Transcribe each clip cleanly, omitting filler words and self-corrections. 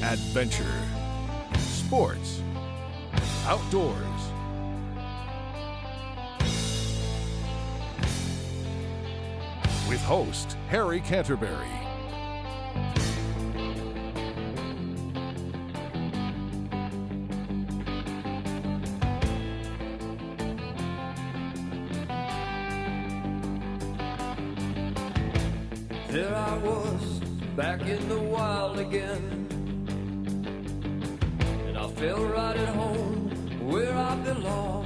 adventure, sports, outdoors. With host Harry Canterbury. There I was, back in the wild again, and I felt right at home where I belong.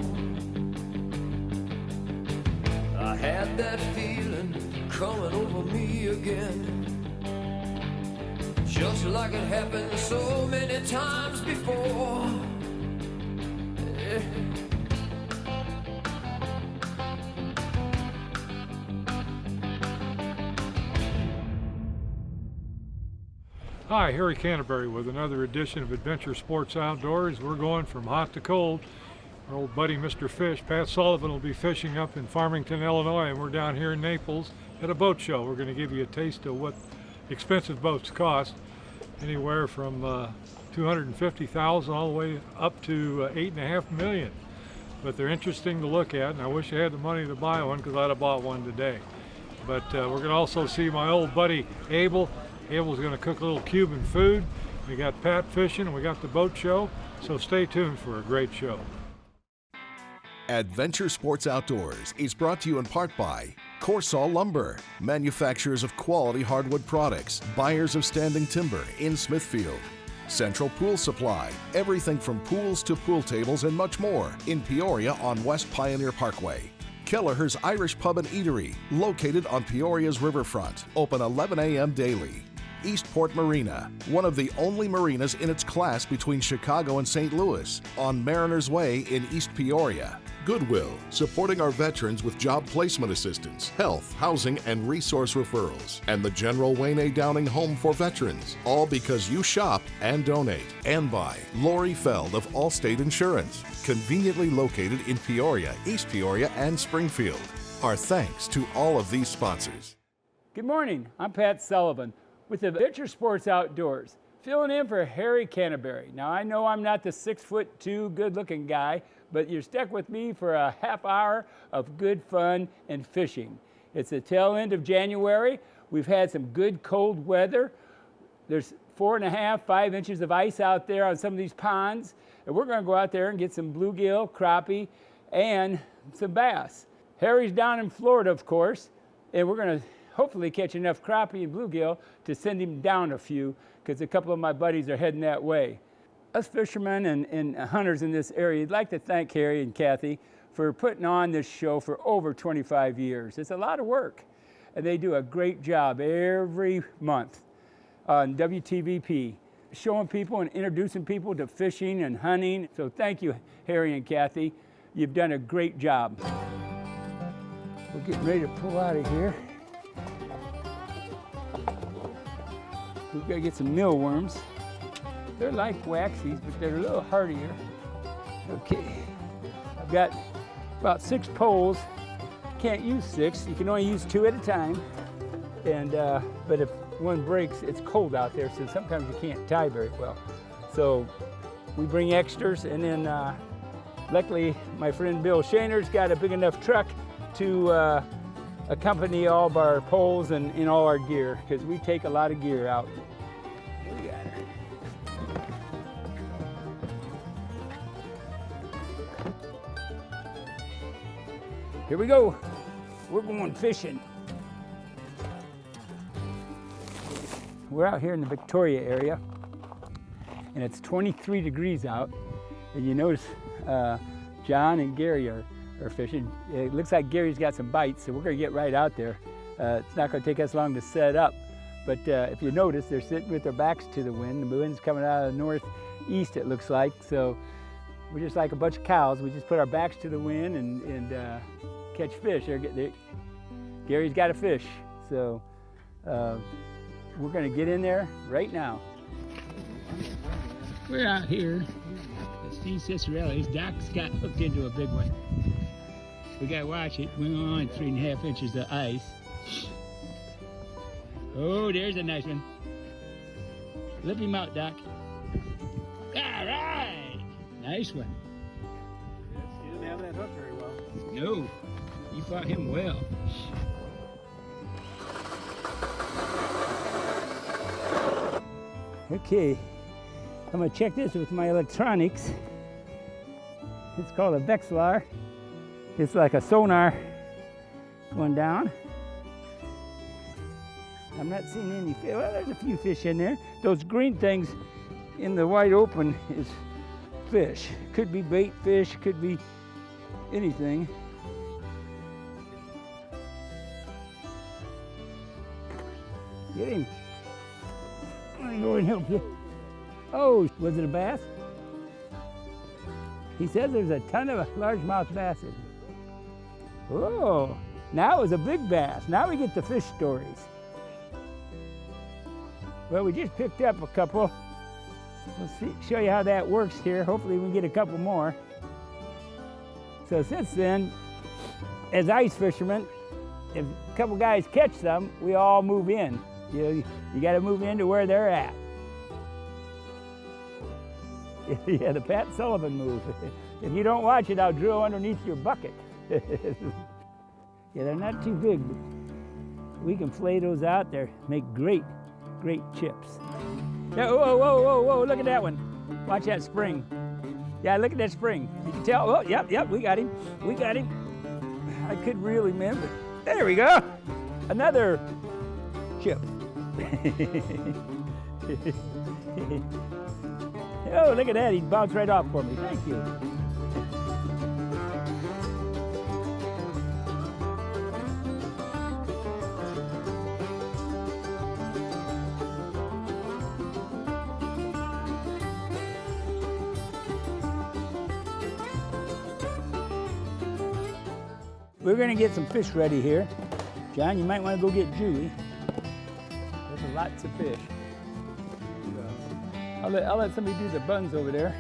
I had that feeling coming over me again, just like it happened so many times before. Hi, Harry Canterbury with another edition of Adventure Sports Outdoors. We're going from hot to cold. Our old buddy Mr. Fish, Pat Sullivan, will be fishing up in Farmington, Illinois, and we're down here in Naples at a boat show. We're going to give you a taste of what expensive boats cost, anywhere from $250,000 all the way up to $8.5 million. But they're interesting to look at, and I wish I had the money to buy one because I'd have bought one today. But we're going to also see my old buddy Abel. Abel's going to cook a little Cuban food. We got Pat fishing and we got the boat show, so stay tuned for a great show. Adventure Sports Outdoors is brought to you in part by Corsall Lumber, manufacturers of quality hardwood products, buyers of standing timber in Smithfield. Central Pool Supply, everything from pools to pool tables and much more in Peoria on West Pioneer Parkway. Kelleher's Irish Pub and Eatery, located on Peoria's riverfront, open 11 a.m. daily. Eastport Marina, one of the only marinas in its class between Chicago and St. Louis, on Mariners Way in East Peoria. Goodwill, supporting our veterans with job placement assistance, health, housing, and resource referrals. And the General Wayne A. Downing Home for Veterans, all because you shop and donate. And by Lori Feld of Allstate Insurance, conveniently located in Peoria, East Peoria, and Springfield. Our thanks to all of these sponsors. Good morning, I'm Pat Sullivan with Adventure Sports Outdoors, filling in for Harry Canterbury. Now I know I'm not the 6'2" good-looking guy, but you're stuck with me for a half hour of good fun and fishing. It's the tail end of January. We've had some good cold weather. There's 4.5, 5 inches of ice out there on some of these ponds, and we're gonna go out there and get some bluegill, crappie, and some bass. Harry's down in Florida, of course, and we're gonna hopefully catch enough crappie and bluegill to send him down a few, because a couple of my buddies are heading that way. Us fishermen and hunters in this area, I'd like to thank Harry and Kathy for putting on this show for over 25 years. It's a lot of work, and they do a great job every month on WTVP, showing people and introducing people to fishing and hunting. So thank you, Harry and Kathy. You've done a great job. We're getting ready to pull out of here. We've got to get some mealworms. They're like waxies, but they're a little hardier. Okay, I've got about 6 poles. You can't use 6, you can only use 2 at a time. And but if one breaks, it's cold out there, so sometimes you can't tie very well. So we bring extras, and then luckily my friend Bill Shaner's got a big enough truck to accompany all of our poles and all our gear, because we take a lot of gear out. We got her. Here we go. We're going fishing. We're out here in the Victoria area, and it's 23 degrees out. And you notice John and Gary are fishing. It looks like Gary's got some bites, so we're gonna get right out there. It's not gonna take us long to set up, but if you notice, they're sitting with their backs to the wind. The wind's coming out of the northeast, it looks like, so we're just like a bunch of cows. We just put our backs to the wind and catch fish. Gary's got a fish, so we're gonna get in there right now. We're out here at Steve Cicerelli's. Doc's got hooked into a big one. We gotta watch it. We're on 3.5 inches of ice. Oh, there's a nice one. Lip him out, Doc. All right. Nice one. He didn't have that hook very well. No, you fought him well. Okay, I'm gonna check this with my electronics. It's called a Vexlar. It's like a sonar going down. I'm not seeing any fish. Well, there's a few fish in there. Those green things in the wide open is fish. Could be bait fish, could be anything. Get him. I'm gonna go and help you. Oh, was it a bass? He says there's a ton of largemouth bass in here. Oh, now it was a big bass. Now we get the fish stories. Well, we just picked up a couple. We'll show you how that works here. Hopefully we can get a couple more. So since then, as ice fishermen, if a couple guys catch them, we all move in. You got to move into where they're at. Yeah, the Pat Sullivan move. If you don't watch it, I'll drill underneath your bucket. Yeah, they're not too big, but we can flay those out there, make great chips. Yeah, whoa, whoa, whoa, whoa, look at that one. Watch that spring. Yeah, look at that spring. You can tell, oh, yep, we got him. We got him. I could really remember. There we go. Another chip. Oh, look at that. He bounced right off for me. Thank you. We're gonna get some fish ready here. John, you might want to go get Julie. There's lots of fish. I'll let somebody do the buns over there.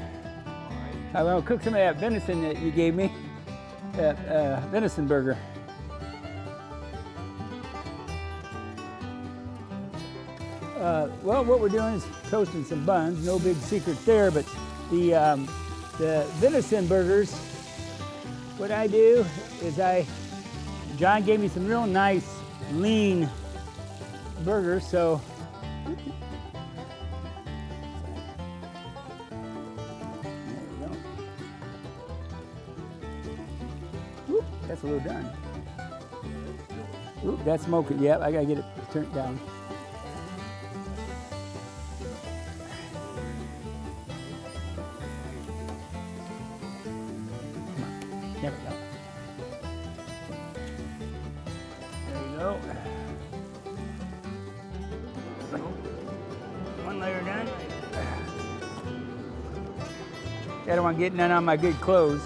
I will cook some of that venison that you gave me, that venison burger. Well, what we're doing is toasting some buns. No big secret there, but the venison burgers, what I do is John gave me some real nice lean burgers, so whoop, that's a little done. Oop, that's smoking. Yep, I gotta get it turned down. There we go. There you go. One layer done. I don't want to get none on my good clothes.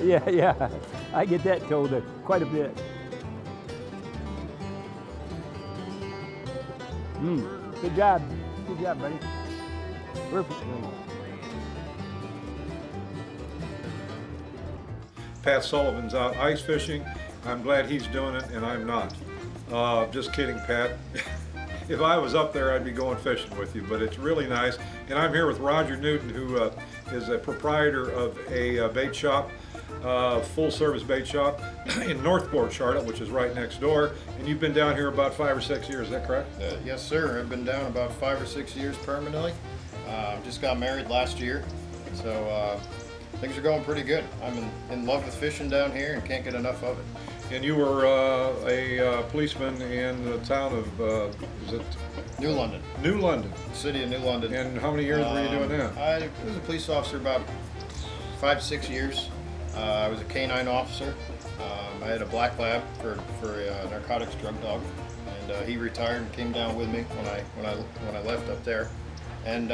Yeah. I get that told quite a bit. Good job. Good job, buddy. Perfect. Pat Sullivan's out ice fishing. I'm glad he's doing it and I'm not. Just kidding, Pat. If I was up there, I'd be going fishing with you, but it's really nice. And I'm here with Roger Newton, who is a proprietor of a bait shop, full-service bait shop in Northport, Charlotte, which is right next door. And you've been down here about 5 or 6 years, is that correct? Yes, sir. I've been down about 5 or 6 years permanently. Just got married last year, so things are going pretty good. I'm in love with fishing down here and can't get enough of it. And you were a policeman in the town of, is it? New London. New London. City of New London. And how many years were you doing that? I was a police officer about 5 to 6 years. I was a canine officer. I had a black lab for a narcotics drug dog, and he retired and came down with me when I left up there, and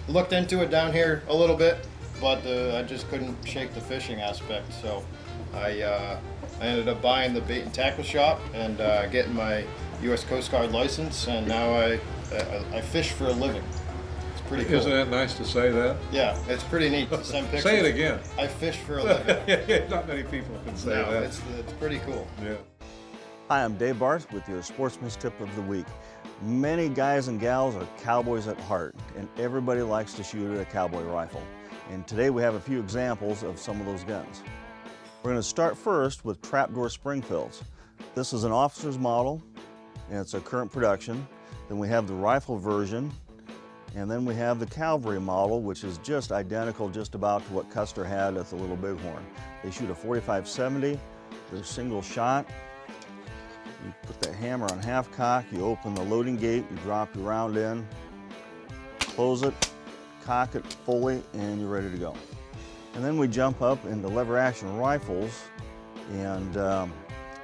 looked into it down here a little bit, but I just couldn't shake the fishing aspect. So I ended up buying the bait and tackle shop and getting my U.S. Coast Guard license, and now I fish for a living. It's pretty cool. Isn't that nice to say that? Yeah, it's pretty neat to send pictures. Say it again. I fish for a living. Not many people can say that. It's pretty cool. Yeah. Hi, I'm Dave Barth with your Sportsman's Tip of the Week. Many guys and gals are cowboys at heart, and everybody likes to shoot at a cowboy rifle. And today we have a few examples of some of those guns. We're going to start first with trapdoor Springfields. This is an officer's model, and it's a current production. Then we have the rifle version, and then we have the cavalry model, which is just identical just about to what Custer had at the Little Bighorn. They shoot a 45-70, they're single shot. You put the hammer on half cock, you open the loading gate, you drop your round in, close it, cock it fully, and you're ready to go. And then we jump up into lever action rifles, and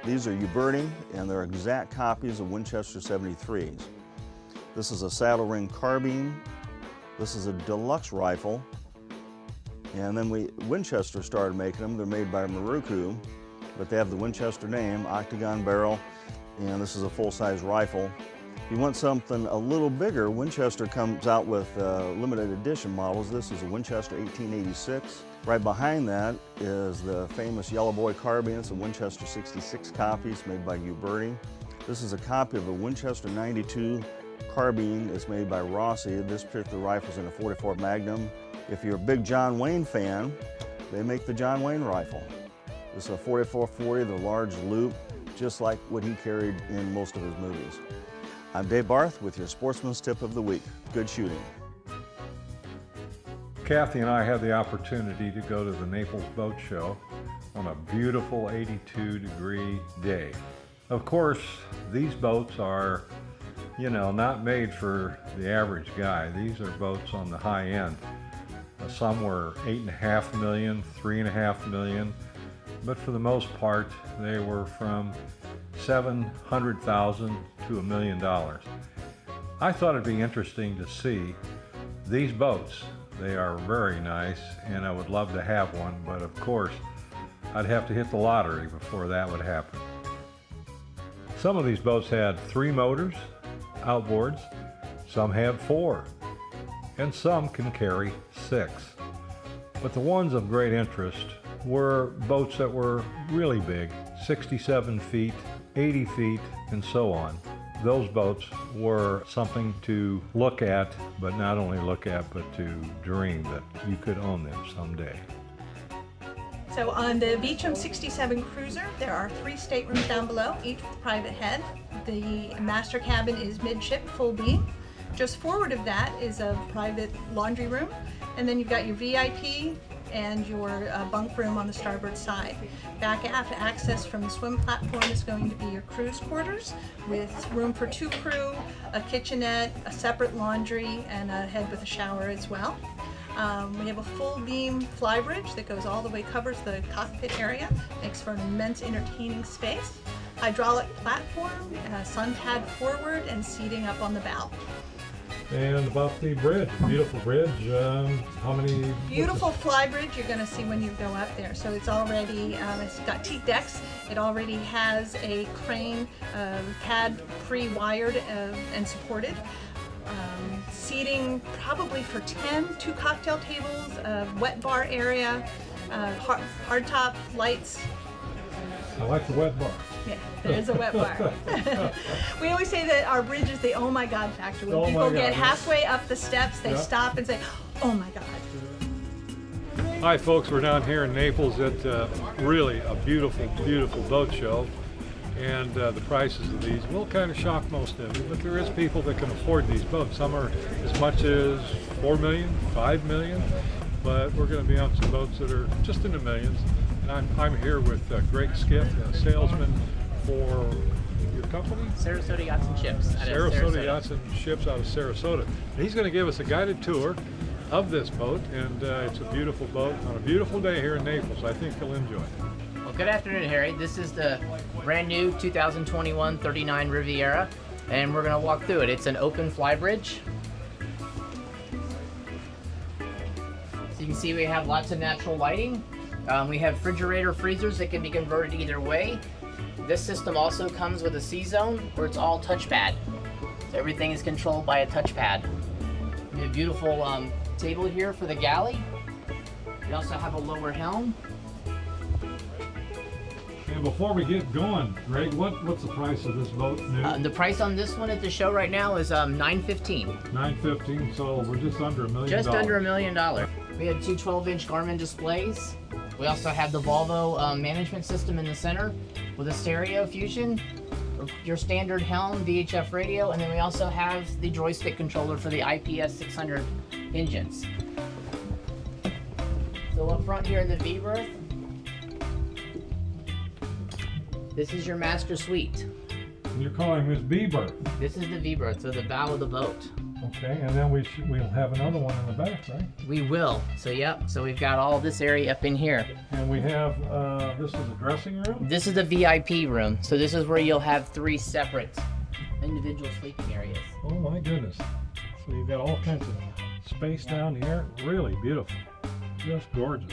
these are Uberti, and they're exact copies of Winchester 73s. This is a saddle ring carbine. This is a deluxe rifle. And then Winchester started making them. They're made by Maruku, but they have the Winchester name, octagon barrel, and this is a full-size rifle. If you want something a little bigger, Winchester comes out with limited edition models. This is a Winchester 1886. Right behind that is the famous Yellow Boy carbine. It's a Winchester 66 copy. It's made by Uberti. This is a copy of a Winchester 92 carbine. It's made by Rossi. This particular rifle is in a 44 Magnum. If you're a big John Wayne fan, they make the John Wayne rifle. This is a 4440, the large loop, just like what he carried in most of his movies. I'm Dave Barth with your Sportsman's Tip of the Week. Good shooting. Kathy and I had the opportunity to go to the Naples Boat Show on a beautiful 82-degree day. Of course, these boats are, not made for the average guy. These are boats on the high end. Some were $8.5 million, $3.5 million, but for the most part, they were from $700,000 to $1 million. I thought it'd be interesting to see these boats. They are very nice, and I would love to have one, but of course, I'd have to hit the lottery before that would happen. Some of these boats had 3 motors, outboards, some had 4, and some can carry 6. But the ones of great interest were boats that were really big, 67 feet, 80 feet, and so on. Those boats were something to look at, but not only look at, but to dream that you could own them someday. So on the Beecham 67 Cruiser, there are 3 staterooms down below, each with a private head. The master cabin is midship, full beam. Just forward of that is a private laundry room, and then you've got your VIP and your bunk room on the starboard side. Back aft access from the swim platform is going to be your crew's quarters with room for 2 crew, a kitchenette, a separate laundry, and a head with a shower as well. We have a full beam flybridge that goes all the way, covers the cockpit area, makes for an immense entertaining space. Hydraulic platform, sun pad forward, and seating up on the bow. And about the bridge, beautiful bridge, how many? Beautiful fly bridge you're going to see when you go up there. So it's already, it's got teak decks. It already has a crane pad pre-wired and supported. Seating probably for 10, 2 cocktail tables, wet bar area, hard top lights. I like the wet bar. Yeah, it is a wet bar. We always say that our bridge is the oh my God factor. When people get halfway up the steps, they stop and say, oh my God. Hi folks, we're down here in Naples at really a beautiful, beautiful boat show. And the prices of these will kind of shock most of you, but there is people that can afford these boats. Some are as much as $4 million, $5 million, but we're going to be on some boats that are just in the millions. And I'm here with Greg Skiff, a salesman for your company? Sarasota Yachts and Ships. Sarasota Yachts and Ships out of Sarasota. And he's going to give us a guided tour of this boat, and it's a beautiful boat on a beautiful day here in Naples. I think you'll enjoy it. Well, good afternoon, Harry. This is the brand new 2021 39 Riviera, and we're going to walk through it. It's an open fly bridge. So you can see we have lots of natural lighting. We have refrigerator freezers that can be converted either way. This system also comes with a C-zone where it's all touchpad. So everything is controlled by a touchpad. We have a beautiful table here for the galley. We also have a lower helm. And before we get going, Greg, what's the price of this boat new? The price on this one at the show right now is $915. $915, so we're just under $1 million. Just under $1 million. We have two 12-inch Garmin displays. We also have the Volvo management system in the center with a stereo fusion, your standard helm, VHF radio, and then we also have the joystick controller for the IPS 600 engines. So up front here in the V berth, this is your master suite. And you're calling this B berth. This is the V berth, so the bow of the boat. Okay, and then we'll have another one in the back, right? We will. So yep. So we've got all this area up in here. And we have this is a dressing room. This is the VIP room. So this is where you'll have 3 separate individual sleeping areas. Oh my goodness! So you've got all kinds of space down here. Really beautiful, just gorgeous.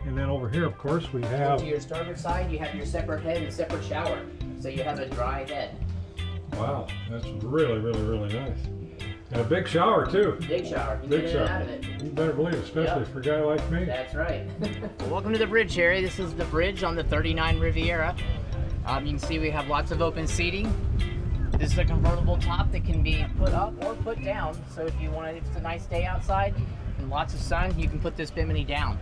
And then over here, of course, we have. To your starboard side, you have your separate head and separate shower. So you have a dry head. Wow, that's really nice. And a big shower too. Big shower. You Big get in shower. and out of it. You better believe it, especially for a guy like me. That's right. Well, welcome to the bridge area. This is the bridge on the 39 Riviera. You can see we have lots of open seating. This is a convertible top that can be put up or put down. So if you want, if it's a nice day outside and lots of sun, you can put this bimini down.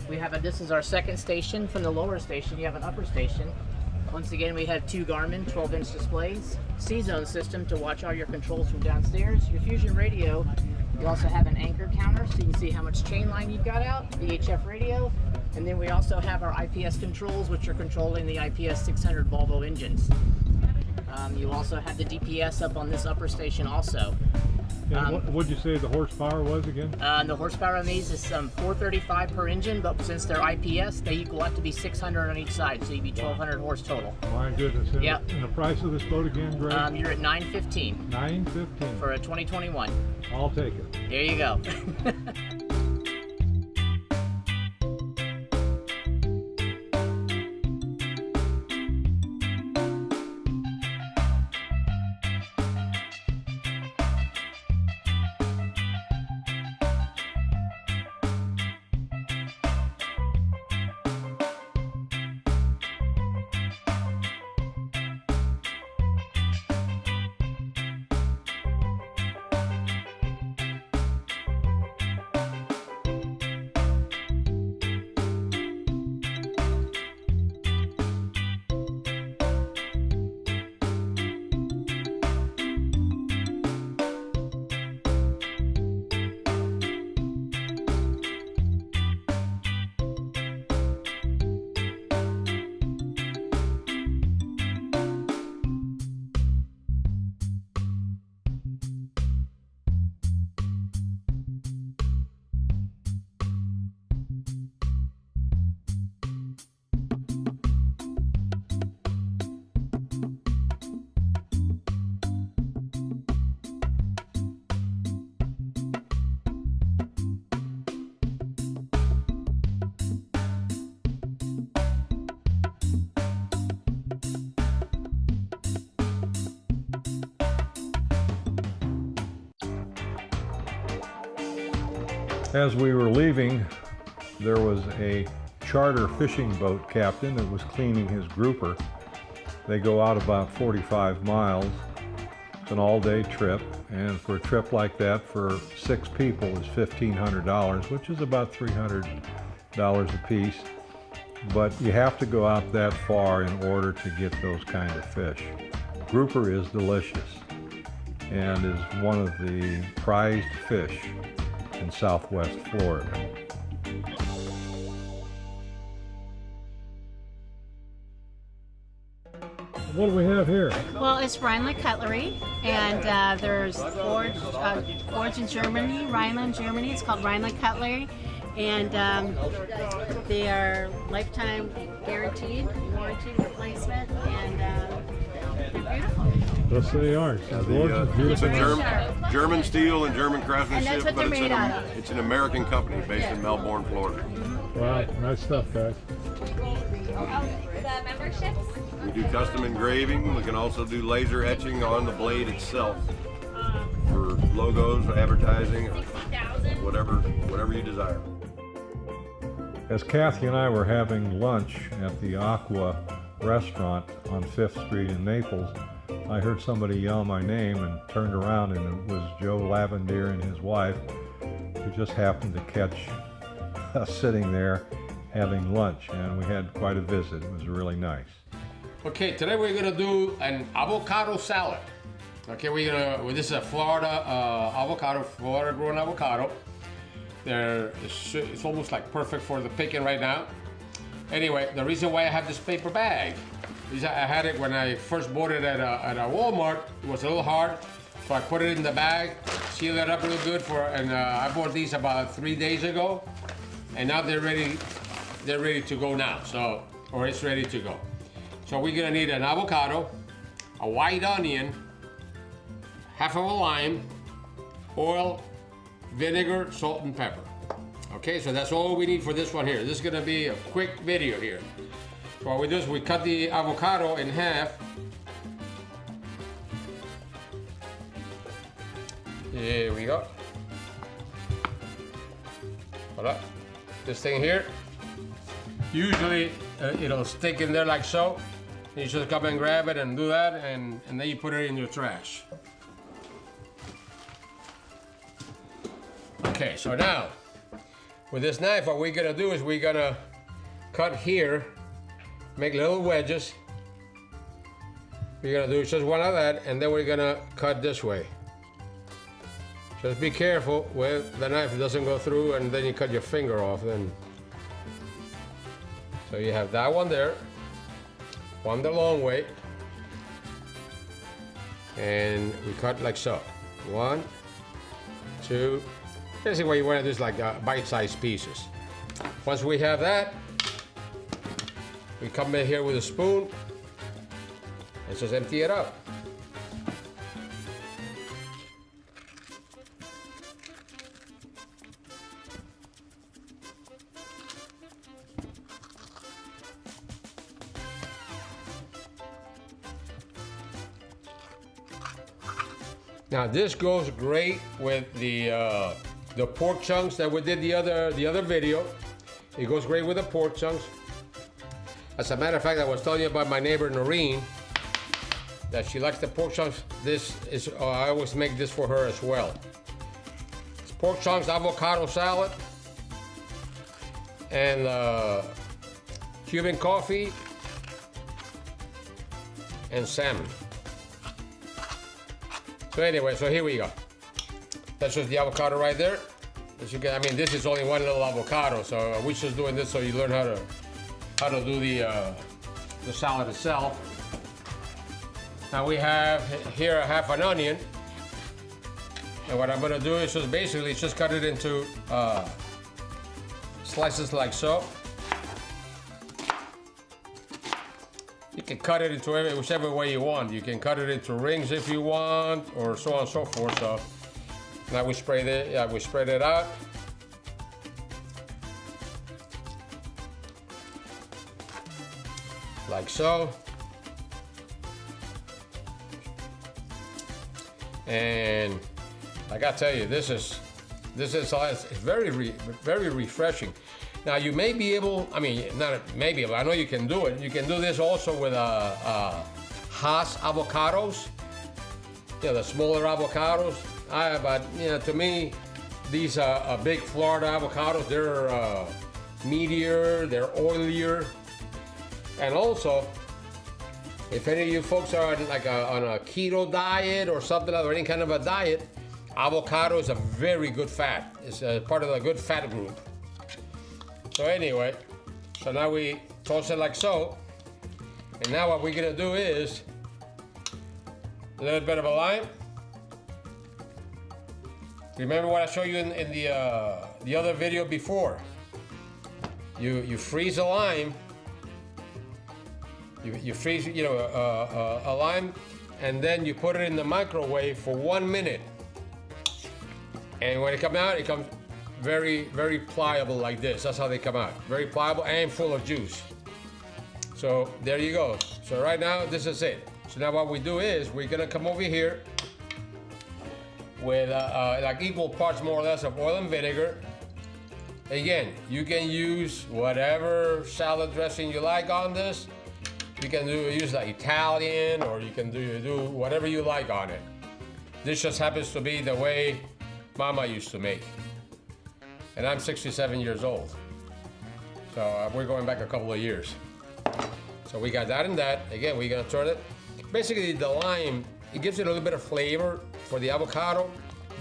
We have this is our second station. From the lower station, you have an upper station. Once again, we have 2 Garmin 12-inch displays, C-Zone system to watch all your controls from downstairs, your Fusion radio. You also have an anchor counter so you can see how much chain line you've got out, VHF radio, and then we also have our IPS controls, which are controlling the IPS 600 Volvo engines. You also have the DPS up on this upper station also. And what did you say the horsepower was again? The horsepower on these is 435 per engine, but since they're IPS, they equal out to be 600 on each side, so you'd be 1,200 horse total. My goodness. And, Yep. And the price of this boat again, Greg? You're at $915. $915. For a 2021. I'll take it. There you go. As we were leaving, there was a charter fishing boat captain that was cleaning his grouper. They go out about 45 miles. It's an all-day trip, and for a trip like that for 6 people is $1,500, which is about $300 a piece. But you have to go out that far in order to get those kind of fish. Grouper is delicious and is one of the prized fish in Southwest Florida. What do we have here? Well, it's Rhineland Cutlery, and there's forged in Germany, Rhineland, Germany. It's called Rhineland Cutlery, and they are lifetime guaranteed, warranty replacement, and they're beautiful. Yes, they are. It's a German steel and German craftsmanship, And that's what but they're made out of. it's an American company based in Melbourne, Florida. Wow, nice stuff, guys. The memberships? We do custom engraving. We can also do laser etching on the blade itself for logos, advertising, whatever you desire. As Kathy and I were having lunch at the Aqua restaurant on 5th Street in Naples, I heard somebody yell my name and turned around, and it was Joe Lavender and his wife, who just happened to catch us sitting there having lunch, and we had quite a visit. It was really nice. Okay, today we're gonna do an avocado salad. Okay, this is a Florida avocado, Florida grown avocado. It's almost like perfect for the picking right now. Anyway, the reason why I have this paper bag is I had it when I first bought it at a Walmart. It was a little hard, so I put it in the bag, sealed it up real good and I bought these about 3 days ago, and now they're ready to go now. Or it's ready to go. So we're gonna need an avocado, a white onion, half of a lime, oil, vinegar, salt, and pepper. Okay, so that's all we need for this one here. This is gonna be a quick video here. So what we do is we cut the avocado in half. Here we go. Voila. This thing here, usually it'll stick in there like so. You just come and grab it and do that, and then you put it in your trash. Okay, so now, with this knife, what we're gonna do is we're gonna cut here, make little wedges. We're gonna do just one of that, and then we're gonna cut this way. Just be careful with the knife, it doesn't go through, and then you cut your finger off then. So you have that one there, one the long way, and we cut like so. 1, 2, basically what you want to do is like bite-sized pieces. Once we have that, we come in here with a spoon and just empty it out. Now this goes great with the pork chunks that we did the other video. It goes great with the pork chunks. As a matter of fact, I was telling you about my neighbor Noreen, that she likes the pork chunks. I always make this for her as well. It's pork chunks, avocado salad, and Cuban coffee, and salmon. So anyway, so here we go. That's just the avocado right there. As you can, I mean, this is only one little avocado, so we're just doing this so you learn how to do the salad itself. Now we have here a half an onion, and what I'm gonna do is just basically just cut it into slices like so. You can cut it into whichever way you want. You can cut it into rings if you want, or so on and so forth. So now we spread it out. Like so. And I gotta tell you, this is very refreshing. Now you may be able, I mean, not maybe, but I know you can do it. You can do this also with Hass avocados, the smaller avocados. But to me, these big Florida avocados, they're meatier, they're oilier, and also, if any of you folks are on a keto diet or something or any kind of a diet, avocado is a very good fat. It's a part of the good fat group. So anyway, so now we toss it like so. And now what we're gonna do is a little bit of a lime. Remember what I showed you in the other video before. You freeze a lime. You freeze a lime, and then you put it in the microwave for 1 minute. And when it comes out, it comes very, very pliable like this. That's how they come out. Very pliable and full of juice. So there you go. So right now, this is it. So now what we do is we're gonna come over here with like equal parts more or less of oil and vinegar. Again, you can use whatever salad dressing you like on this. You can use like Italian, or you can do whatever you like on it. This just happens to be the way Mama used to make. And I'm 67 years old. So we're going back a couple of years. So we got that and that. Again, we're gonna turn it. Basically, the lime, it gives it a little bit of flavor for the avocado,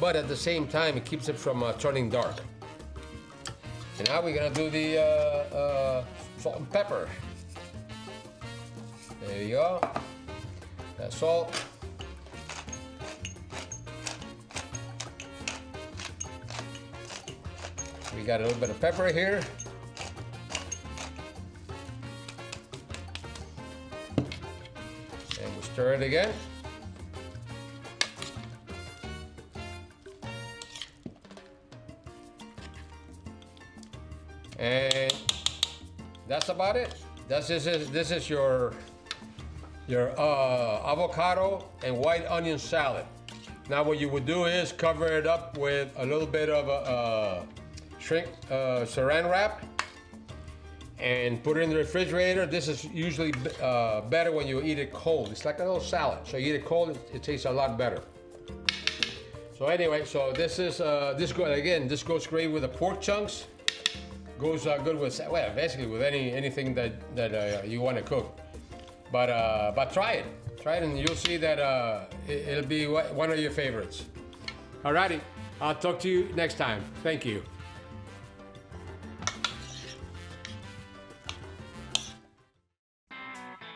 but at the same time, it keeps it from turning dark. And now we're gonna do the salt and pepper. There you go. That's salt. We got a little bit of pepper here. And we stir it again. And that's about it. This is your avocado and white onion salad. Now what you would do is cover it up with a little bit of saran wrap and put it in the refrigerator. This is usually better when you eat it cold. It's like a little salad. So you eat it cold, it tastes a lot better. So anyway, so this goes great with the pork chunks. Goes good with, well, basically with anything that you want to cook. But try it and you'll see that it'll be one of your favorites. Alrighty, I'll talk to you next time. Thank you.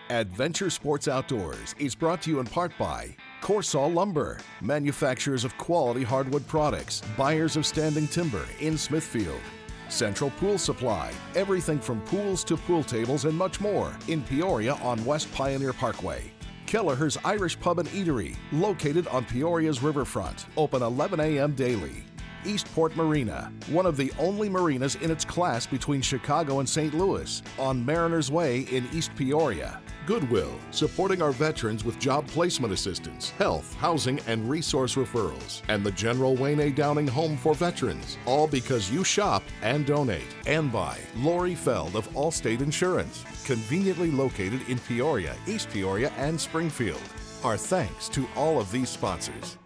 Adventure Sports Outdoors is brought to you in part by Corsall Lumber, manufacturers of quality hardwood products, buyers of standing timber in Smithfield. Central Pool Supply, everything from pools to pool tables and much more in Peoria on West Pioneer Parkway. Kelleher's Irish Pub and Eatery, located on Peoria's riverfront, open 11 a.m. daily. Eastport Marina, one of the only marinas in its class between Chicago and St. Louis, on Mariners Way in East Peoria. Goodwill, supporting our veterans with job placement assistance, health, housing, and resource referrals. And the General Wayne A. Downing Home for Veterans, all because you shop and donate. And by Lori Feld of Allstate Insurance, conveniently located in Peoria, East Peoria, and Springfield. Our thanks to all of these sponsors.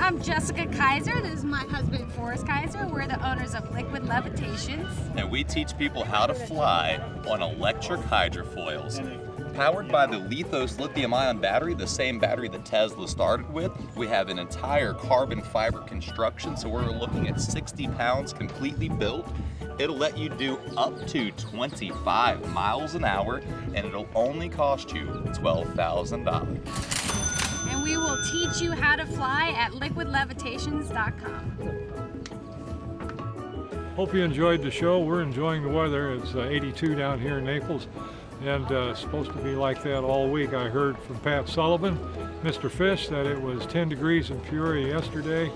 I'm Jessica Kaiser. This is my husband, Forrest Kaiser. We're the owners of Liquid Levitations. And we teach people how to fly on electric hydrofoils. Powered by the Lithos lithium-ion battery, the same battery that Tesla started with, we have an entire carbon fiber construction, so we're looking at 60 pounds completely built. It'll let you do up to 25 miles an hour, and it'll only cost you $12,000. And we will teach you how to fly at liquidlevitations.com. Hope you enjoyed the show. We're enjoying the weather. It's 82 down here in Naples, and supposed to be like that all week. I heard from Pat Sullivan, Mr. Fish, that it was 10 degrees in Peoria yesterday.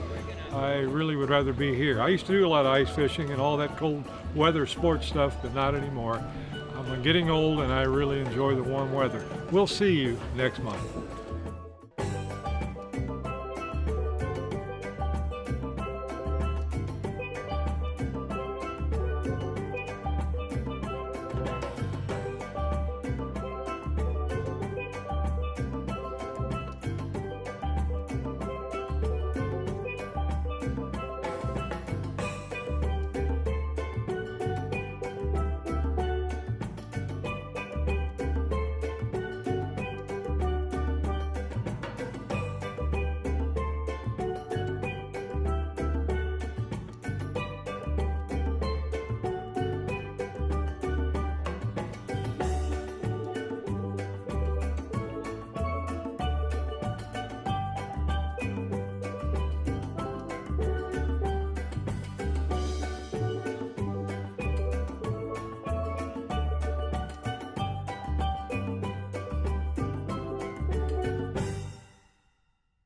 I really would rather be here. I used to do a lot of ice fishing and all that cold weather sports stuff, but not anymore. I'm getting old and I really enjoy the warm weather. We'll see you next month.